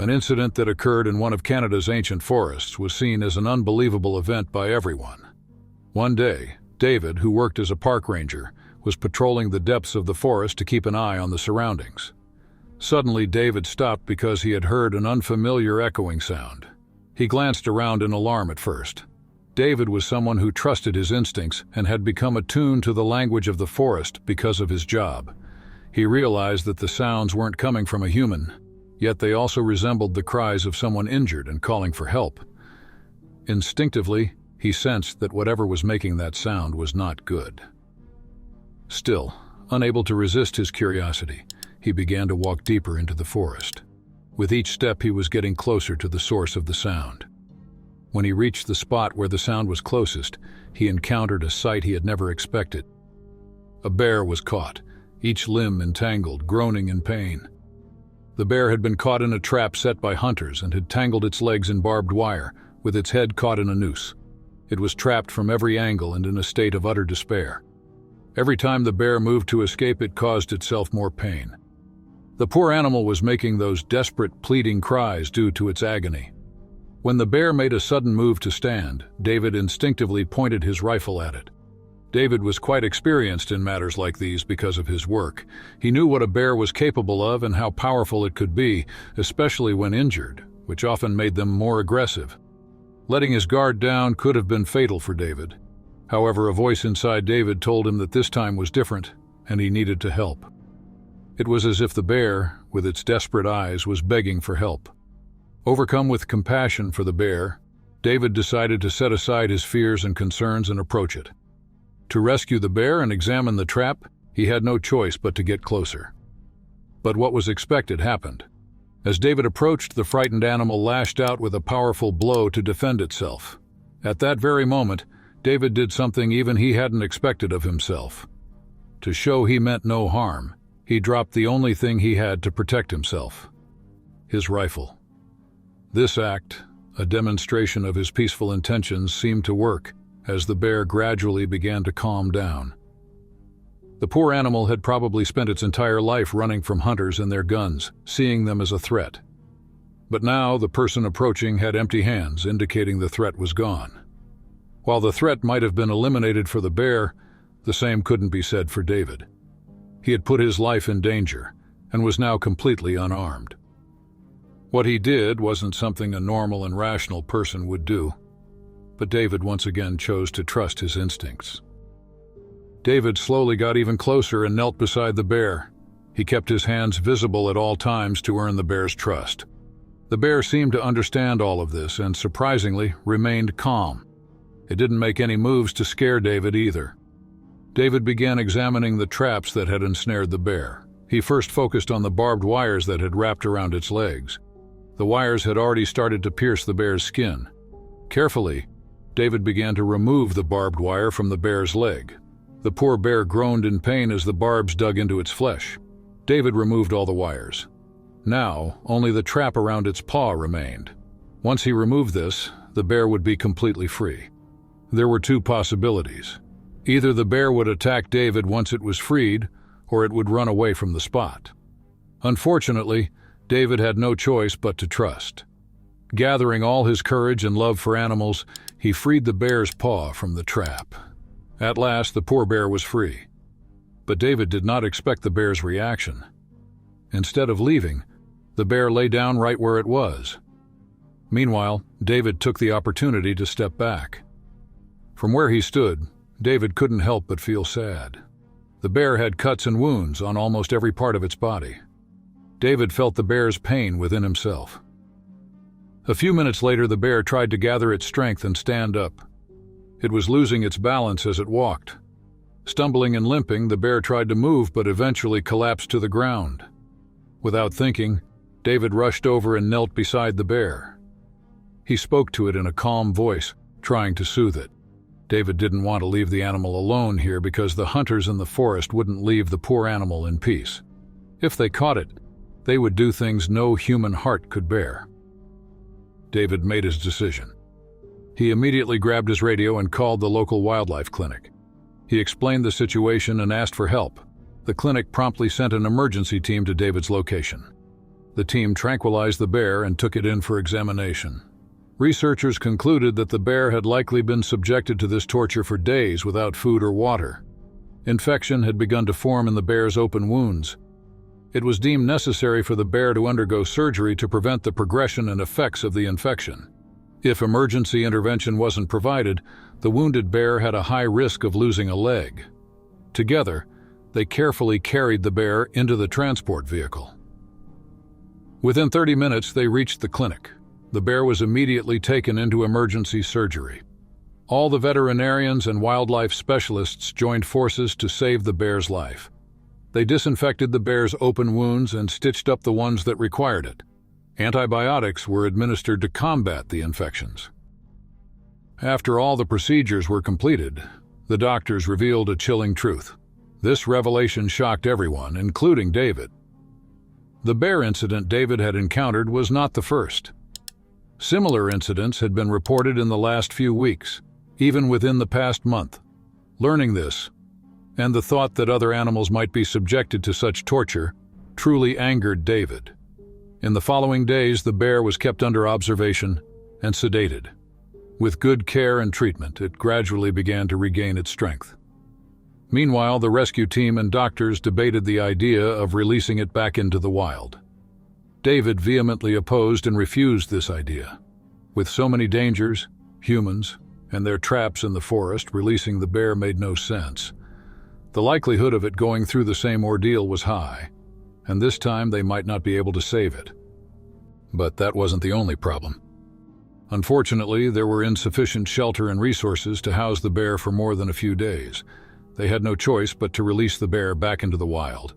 An incident that occurred in one of Canada's ancient forests was seen as an unbelievable event by everyone. One day, David, who worked as a park ranger, was patrolling the depths of the forest to keep an eye on the surroundings. Suddenly, David stopped because he had heard an unfamiliar echoing sound. He glanced around in alarm at first. David was someone who trusted his instincts and had become attuned to the language of the forest because of his job. He realized that the sounds weren't coming from a human, yet they also resembled the cries of someone injured and calling for help. Instinctively, he sensed that whatever was making that sound was not good. Still, unable to resist his curiosity, he began to walk deeper into the forest. With each step, he was getting closer to the source of the sound. When he reached the spot where the sound was closest, he encountered a sight he had never expected. A bear was caught, each limb entangled, groaning in pain. The bear had been caught in a trap set by hunters and had tangled its legs in barbed wire, with its head caught in a noose. It was trapped from every angle and in a state of utter despair. Every time the bear moved to escape, it caused itself more pain. The poor animal was making those desperate, pleading cries due to its agony. When the bear made a sudden move to stand, David instinctively pointed his rifle at it. David was quite experienced in matters like these because of his work. He knew what a bear was capable of and how powerful it could be, especially when injured, which often made them more aggressive. Letting his guard down could have been fatal for David. However, a voice inside David told him that this time was different, and he needed to help. It was as if the bear, with its desperate eyes, was begging for help. Overcome with compassion for the bear, David decided to set aside his fears and concerns and approach it. To rescue the bear and examine the trap, he had no choice but to get closer. But what was expected happened. As David approached, the frightened animal lashed out with a powerful blow to defend itself. At that very moment, David did something even he hadn't expected of himself. To show he meant no harm, he dropped the only thing he had to protect himself: his rifle. This act, a demonstration of his peaceful intentions, seemed to work as the bear gradually began to calm down. The poor animal had probably spent its entire life running from hunters and their guns, seeing them as a threat. But now the person approaching had empty hands, indicating the threat was gone. While the threat might have been eliminated for the bear, the same couldn't be said for David. He had put his life in danger and was now completely unarmed. What he did wasn't something a normal and rational person would do, but David once again chose to trust his instincts. David slowly got even closer and knelt beside the bear. He kept his hands visible at all times to earn the bear's trust. The bear seemed to understand all of this and, surprisingly, remained calm. It didn't make any moves to scare David either. David began examining the traps that had ensnared the bear. He first focused on the barbed wires that had wrapped around its legs. The wires had already started to pierce the bear's skin. Carefully, David began to remove the barbed wire from the bear's leg. The poor bear groaned in pain as the barbs dug into its flesh. David removed all the wires. Now, only the trap around its paw remained. Once he removed this, the bear would be completely free. There were two possibilities. Either the bear would attack David once it was freed, or it would run away from the spot. Unfortunately, David had no choice but to trust. Gathering all his courage and love for animals, he freed the bear's paw from the trap. At last, the poor bear was free. But David did not expect the bear's reaction. Instead of leaving, the bear lay down right where it was. Meanwhile, David took the opportunity to step back. From where he stood, David couldn't help but feel sad. The bear had cuts and wounds on almost every part of its body. David felt the bear's pain within himself. A few minutes later, the bear tried to gather its strength and stand up. It was losing its balance as it walked. Stumbling and limping, the bear tried to move but eventually collapsed to the ground. Without thinking, David rushed over and knelt beside the bear. He spoke to it in a calm voice, trying to soothe it. David didn't want to leave the animal alone here because the hunters in the forest wouldn't leave the poor animal in peace. If they caught it, they would do things no human heart could bear. David made his decision. He immediately grabbed his radio and called the local wildlife clinic. He explained the situation and asked for help. The clinic promptly sent an emergency team to David's location. The team tranquilized the bear and took it in for examination. Researchers concluded that the bear had likely been subjected to this torture for days without food or water. Infection had begun to form in the bear's open wounds. It was deemed necessary for the bear to undergo surgery to prevent the progression and effects of the infection. If emergency intervention wasn't provided, the wounded bear had a high risk of losing a leg. Together, they carefully carried the bear into the transport vehicle. Within 30 minutes, they reached the clinic. The bear was immediately taken into emergency surgery. All the veterinarians and wildlife specialists joined forces to save the bear's life. They disinfected the bear's open wounds and stitched up the ones that required it. Antibiotics were administered to combat the infections. After all the procedures were completed, the doctors revealed a chilling truth. This revelation shocked everyone, including David. The bear incident David had encountered was not the first. Similar incidents had been reported in the last few weeks, even within the past month. Learning this, and the thought that other animals might be subjected to such torture, truly angered David. In the following days, the bear was kept under observation and sedated. With good care and treatment, it gradually began to regain its strength. Meanwhile, the rescue team and doctors debated the idea of releasing it back into the wild. David vehemently opposed and refused this idea. With so many dangers, humans, and their traps in the forest, releasing the bear made no sense. The likelihood of it going through the same ordeal was high, and this time they might not be able to save it. But that wasn't the only problem. Unfortunately, there were insufficient shelter and resources to house the bear for more than a few days. They had no choice but to release the bear back into the wild.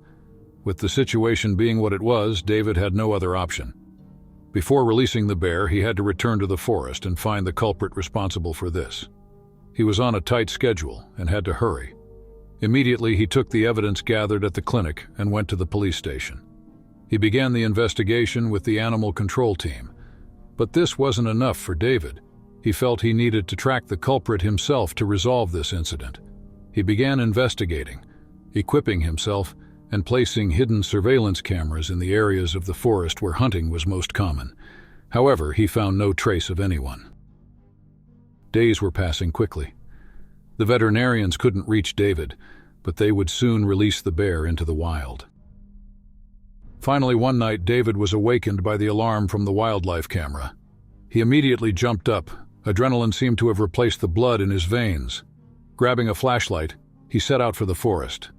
With the situation being what it was, David had no other option. Before releasing the bear, he had to return to the forest and find the culprit responsible for this. He was on a tight schedule and had to hurry. Immediately, he took the evidence gathered at the clinic and went to the police station. He began the investigation with the animal control team. But this wasn't enough for David. He felt he needed to track the culprit himself to resolve this incident. He began investigating, equipping himself, and placing hidden surveillance cameras in the areas of the forest where hunting was most common. However, he found no trace of anyone. Days were passing quickly. The veterinarians couldn't reach David, but they would soon release the bear into the wild. Finally, one night, David was awakened by the alarm from the wildlife camera. He immediately jumped up. Adrenaline seemed to have replaced the blood in his veins. Grabbing a flashlight, he set out for the forest.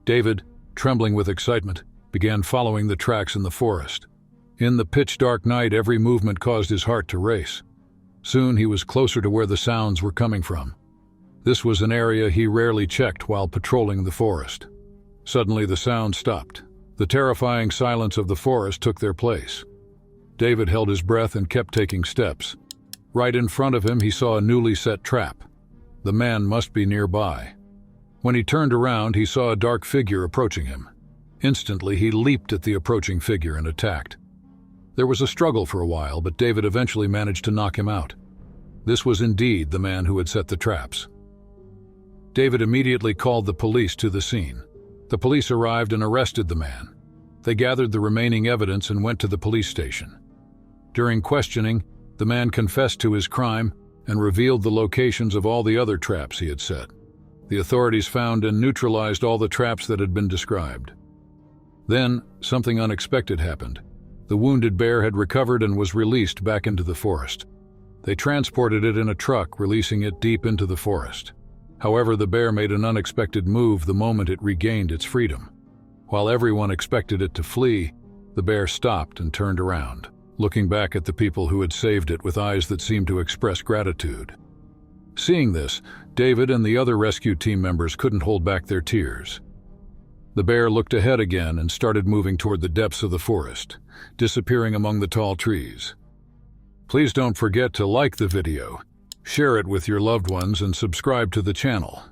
David, trembling with excitement, began following the tracks in the forest. In the pitch-dark night, every movement caused his heart to race. Soon he was closer to where the sounds were coming from. This was an area he rarely checked while patrolling the forest. Suddenly the sound stopped. The terrifying silence of the forest took their place. David held his breath and kept taking steps. Right in front of him, he saw a newly set trap. The man must be nearby. When he turned around, he saw a dark figure approaching him. Instantly, he leaped at the approaching figure and attacked. There was a struggle for a while, but David eventually managed to knock him out. This was indeed the man who had set the traps. David immediately called the police to the scene. The police arrived and arrested the man. They gathered the remaining evidence and went to the police station. During questioning, the man confessed to his crime and revealed the locations of all the other traps he had set. The authorities found and neutralized all the traps that had been described. Then, something unexpected happened. The wounded bear had recovered and was released back into the forest. They transported it in a truck, releasing it deep into the forest. However, the bear made an unexpected move the moment it regained its freedom. While everyone expected it to flee, the bear stopped and turned around, looking back at the people who had saved it with eyes that seemed to express gratitude. Seeing this, David and the other rescue team members couldn't hold back their tears. The bear looked ahead again and started moving toward the depths of the forest, disappearing among the tall trees. Please don't forget to like the video, share it with your loved ones, and subscribe to the channel.